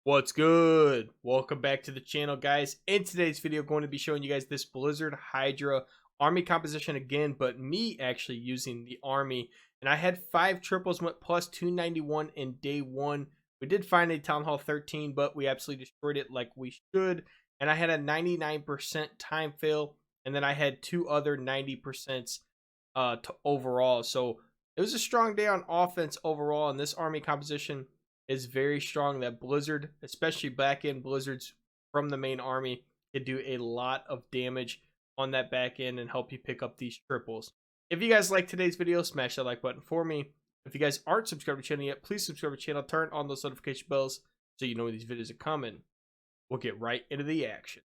What's good? Welcome back to the channel, guys. In today's video, I'm going to be showing you guys this Blizzard Hydra army composition again, but me actually using the army. And I had 5 triples, went plus 291 in day 1. We did find a Town Hall 13, but we absolutely destroyed it like we should. And I had a 99% time fail, and then I had 2 other 90% to overall. So it was a strong day on offense overall, and this army composition is very strong. That Blizzard, especially back end Blizzards from the main army, can do a lot of damage on that back end and help you pick up these triples. If you guys like today's video, smash that like button for me. If you guys aren't subscribed to the channel yet, please subscribe to the channel, turn on those notification bells so you know when these videos are coming. We'll get right into the action.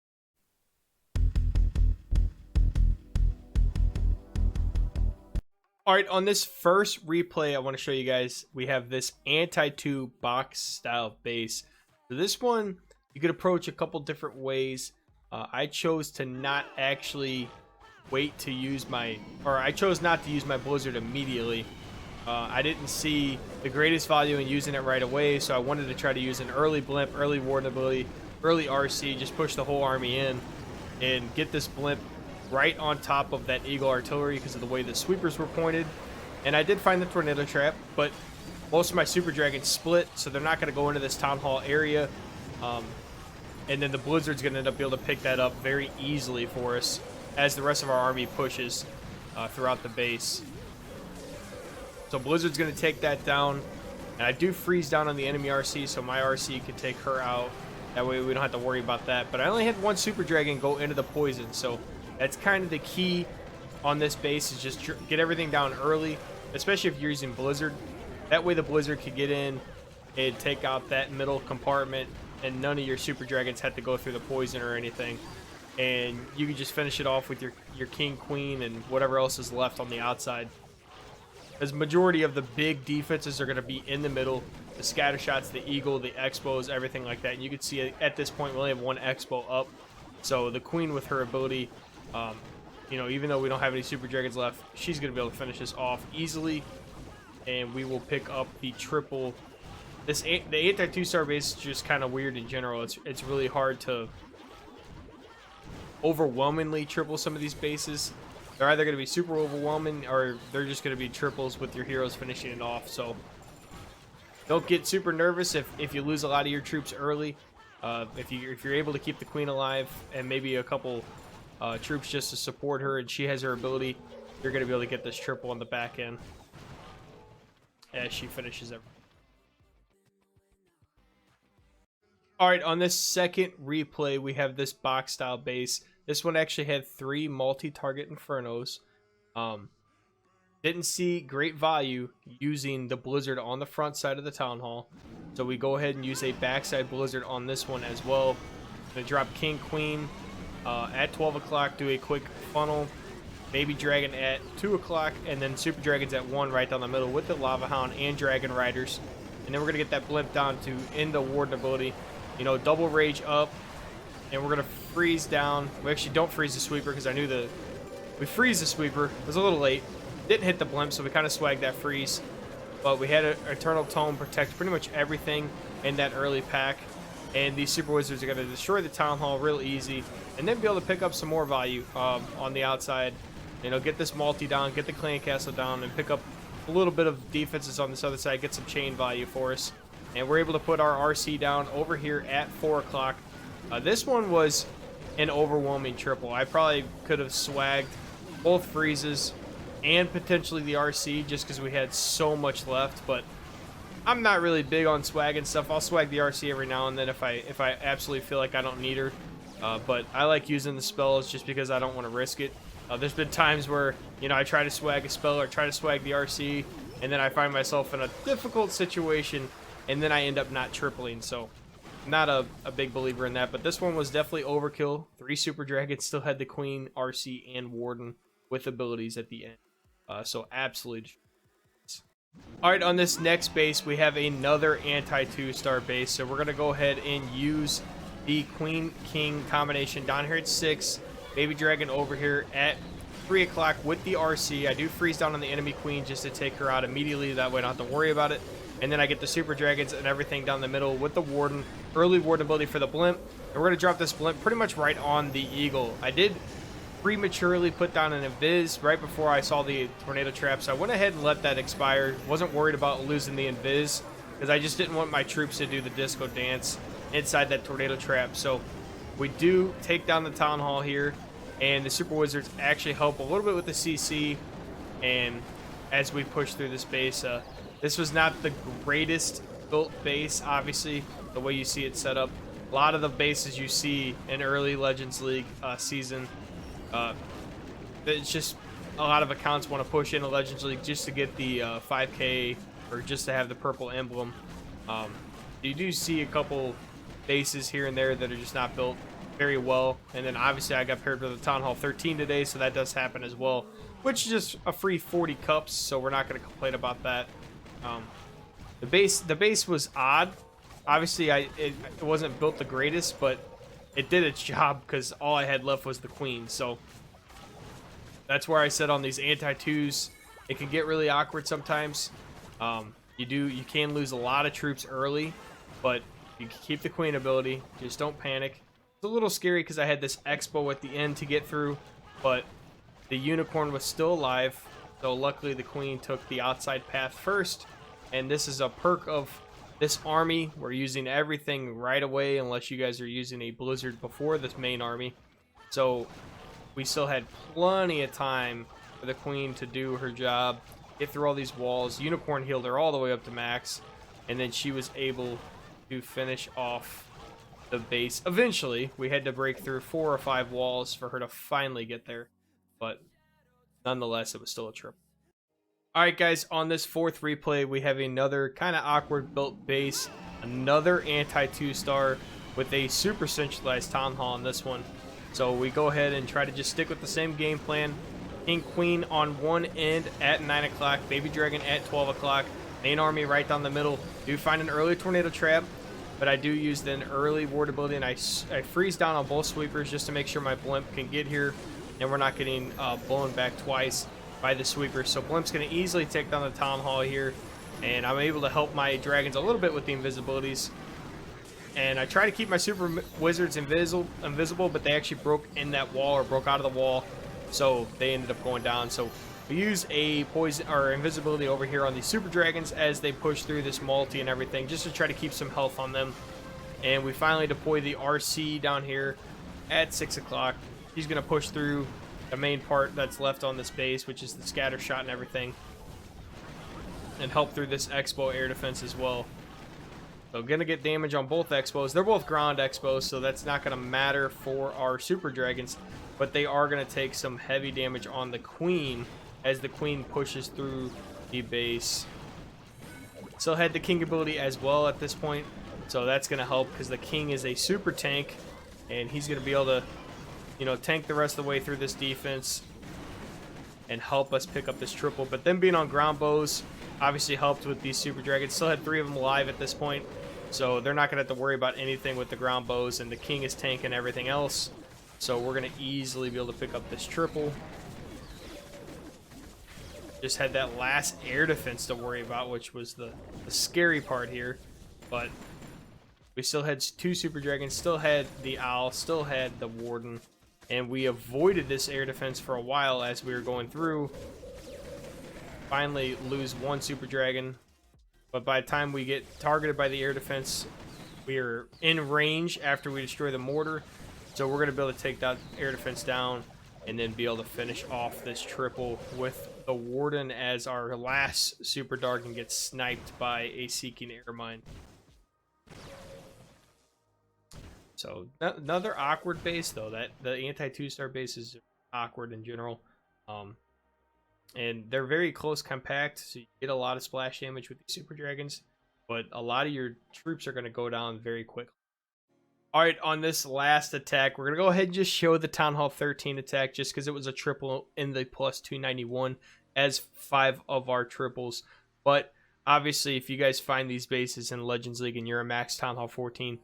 All right, on this first replay, I want to show you guys, we have this anti-2 box style base. So this one, you could approach a couple different ways. I chose to not actually wait to use I chose not to use my Blizzard immediately. I didn't see the greatest value in using it right away, so I wanted to try to use an early blimp, early warden ability, early RC, just push the whole army in and get this blimp right on top of that Eagle artillery because of the way the sweepers were pointed. And I did find the tornado trap, but most of my super dragons split, so they're not going to go into this town hall area. And then the Blizzard's going to end up able to pick that up very easily for us as the rest of our army pushes throughout the base. So Blizzard's going to take that down, and I do freeze down on the enemy RC, so my RC can take her out. That way we don't have to worry about that. But I only had 1 super dragon go into the poison, so that's kind of the key on this base, is just get everything down early, especially if you're using Blizzard. That way the Blizzard could get in and take out that middle compartment, and none of your super dragons had to go through the poison or anything. And you can just finish it off with your king, queen, and whatever else is left on the outside. As majority of the big defenses are going to be in the middle. The scatter shots, the eagle, the expos, everything like that. And you can see at this point we only have 1 expo up. So the queen with her ability, you know, even though we don't have any super dragons left, she's going to be able to finish this off easily, and we will pick up the triple. The anti-2 star base is just kind of weird in general. It's really hard to overwhelmingly triple some of these bases. They're either going to be super overwhelming, or they're just going to be triples with your heroes finishing it off. So don't get super nervous if you lose a lot of your troops early. If you're able to keep the queen alive and maybe a couple troops just to support her, and she has her ability, you're going to be able to get this triple on the back end as she finishes everything. All right, on this second replay, we have this box style base. This one actually had 3 multi-target infernos. Didn't see great value using the Blizzard on the front side of the town hall, so we go ahead and use a backside Blizzard on this one as well. Gonna drop king, queen at 12 o'clock, do a quick funnel, baby dragon at 2 o'clock, and then super dragons at 1 right down the middle with the lava hound and dragon riders. And then we're gonna get that blimp down to end the warden ability, you know, double rage up, and we're gonna freeze down. We actually don't freeze the sweeper because I knew we freeze the sweeper. It was a little late, didn't hit the blimp, so we kind of swagged that freeze. But we had an eternal tome protect pretty much everything in that early pack, and these super wizards are going to destroy the town hall real easy, and then be able to pick up some more value on the outside. You know, get this multi down, get the clan castle down, and pick up a little bit of defenses on this other side, get some chain value for us. And we're able to put our RC down over here at 4 o'clock. This one was an overwhelming triple. I probably could have swagged both freezes and potentially the RC just because we had so much left, but I'm not really big on swagging stuff. I'll swag the RC every now and then if I absolutely feel like I don't need her, but I like using the spells just because I don't want to risk it. There's been times where, you know, I try to swag a spell or try to swag the RC, and then I find myself in a difficult situation, and then I end up not tripling. So not a big believer in that, but this one was definitely overkill. 3 super dragons, still had the queen, RC, and warden with abilities at the end. So absolutely. All right, on this next base, we have another anti-2 star base. So we're going to go ahead and use the queen king combination down here at 6. Baby dragon over here at 3 o'clock with the RC. I do freeze down on the enemy queen just to take her out immediately. That way I don't have to worry about it. And then I get the Super Dragons and everything down the middle with the Warden, early Warden ability for the Blimp. And we're going to drop this Blimp pretty much right on the Eagle. I did prematurely put down an Invis right before I saw the Tornado Trap, so I went ahead and let that expire. Wasn't worried about losing the Invis because I just didn't want my troops to do the disco dance inside that Tornado Trap. So we do take down the Town Hall here, and the Super Wizards actually help a little bit with the CC. And as we push through this base, this was not the greatest built base, obviously, the way you see it set up. A lot of the bases you see in early Legends League season, it's just a lot of accounts want to push into Legends League just to get the 5K or just to have the purple emblem. You do see a couple bases here and there that are just not built very well, and then obviously I got paired with the Town Hall 13 today, so that does happen as well, which is just a free 40 cups, so we're not going to complain about that. The base was odd. Obviously it wasn't built the greatest, but it did its job because all I had left was the Queen. So that's where I said on these anti-2s, it can get really awkward sometimes. You can lose a lot of troops early, but you can keep the Queen ability. Just don't panic. It's a little scary because I had this Expo at the end to get through, but the Unicorn was still alive. So luckily the Queen took the outside path first, and this is a perk of this army. We're using everything right away unless you guys are using a Blizzard before this main army. So we still had plenty of time for the Queen to do her job, get through all these walls. Unicorn healed her all the way up to max, and then she was able to finish off the base. Eventually, we had to break through 4 or 5 walls for her to finally get there, but nonetheless, it was still a triple. Alright guys, on this 4th replay, we have another kind of awkward built base, another anti-2-star with a super centralized Town Hall on this one. So we go ahead and try to just stick with the same game plan. King Queen on one end at 9 o'clock, Baby Dragon at 12 o'clock, main army right down the middle. Do find an early Tornado Trap, but I do use an early Ward ability, and I freeze down on both sweepers just to make sure my Blimp can get here and we're not getting blown back twice by the sweeper. So Blimp's going to easily take down the Town Hall here, and I'm able to help my dragons a little bit with the invisibilities. And I try to keep my Super Wizards invisible, but they actually broke in that wall, or broke out of the wall, so they ended up going down. So we use a poison or invisibility over here on these Super Dragons as they push through this multi and everything, just to try to keep some health on them. And we finally deploy the RC down here at 6 o'clock. He's going to push through the main part that's left on this base, which is the scatter shot and everything, and help through this Expo air defense as well. So going to get damage on both Expos. They're both ground Expos, so that's not going to matter for our Super Dragons, but they are going to take some heavy damage on the Queen as the Queen pushes through the base. Still had the King ability as well at this point, so that's going to help because the King is a super tank, and he's going to be able to, you know, tank the rest of the way through this defense and help us pick up this triple. But them being on ground bows obviously helped with these Super Dragons. Still had 3 of them alive at this point, so they're not going to have to worry about anything with the ground bows, and the King is tanking everything else. So we're going to easily be able to pick up this triple. Just had that last air defense to worry about, which was the scary part here. But we still had 2 Super Dragons, still had the Owl, still had the Warden. And we avoided this air defense for a while as we were going through. Finally lose 1 Super Dragon. But by the time we get targeted by the air defense, we are in range after we destroy the mortar. So we're going to be able to take that air defense down and then be able to finish off this triple with the Warden as our last Super Dragon gets sniped by a Seeking Air Mine. So another awkward base, though. That the anti-2-star base is awkward in general, and they're very close compact, so you get a lot of splash damage with these Super Dragons, but a lot of your troops are going to go down very quickly. All right, on this last attack, we're going to go ahead and just show the Town Hall 13 attack, just because it was a triple in the plus 291 as 5 of our triples. But obviously, if you guys find these bases in Legends League and you're a max Town Hall 14,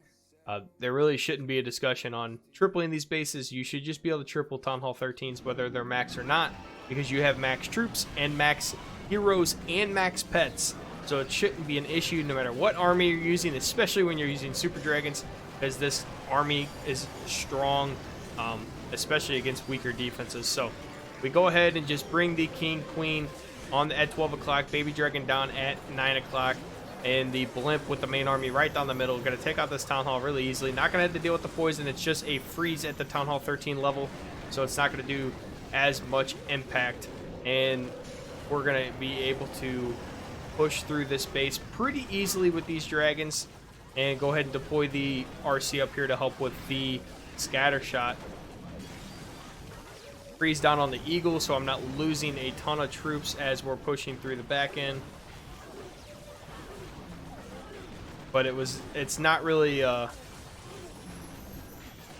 there really shouldn't be a discussion on tripling these bases. You should just be able to triple Town Hall 13s, whether they're max or not, because you have max troops and max heroes and max pets. So it shouldn't be an issue no matter what army you're using, especially when you're using super dragons, because this army is strong, especially against weaker defenses. So we go ahead and just bring the king, queen on at 12 o'clock, baby dragon down at 9 o'clock, and the blimp with the main army right down the middle. Going to take out this town hall really easily. Not going to have to deal with the poison. It's just a freeze at the town hall 13 level, so it's not going to do as much impact, and we're going to be able to push through this base pretty easily with these dragons, and go ahead and deploy the RC up here to help with the scatter shot. Freeze down on the eagle so I'm not losing a ton of troops as we're pushing through the back end. But it's not really a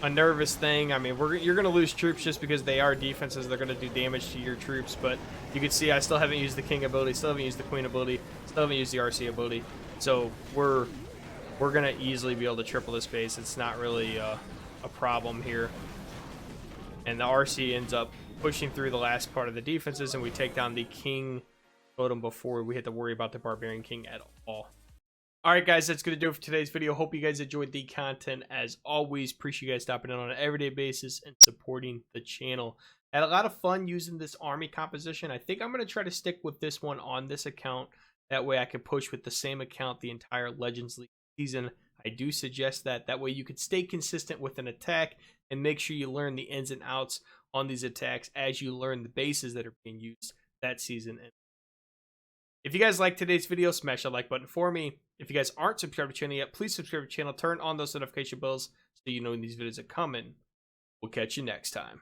nervous thing. I mean, you're going to lose troops just because they are defenses. They're going to do damage to your troops, but you can see I still haven't used the king ability, still haven't used the queen ability, still haven't used the RC ability. So we're going to easily be able to triple this base. It's not really a problem here. And the RC ends up pushing through the last part of the defenses, and we take down the king totem before we have to worry about the barbarian king at all. Alright guys, that's going to do it for today's video. Hope you guys enjoyed the content. As always, appreciate you guys stopping in on an everyday basis and supporting the channel. I had a lot of fun using this army composition. I think I'm going to try to stick with this one on this account. That way I can push with the same account the entire Legends League season. I do suggest that. That way you can stay consistent with an attack and make sure you learn the ins and outs on these attacks as you learn the bases that are being used that season. If you guys like today's video, smash that like button for me. If you guys aren't subscribed to the channel yet, please subscribe to the channel. Turn on those notification bells so you know when these videos are coming. We'll catch you next time.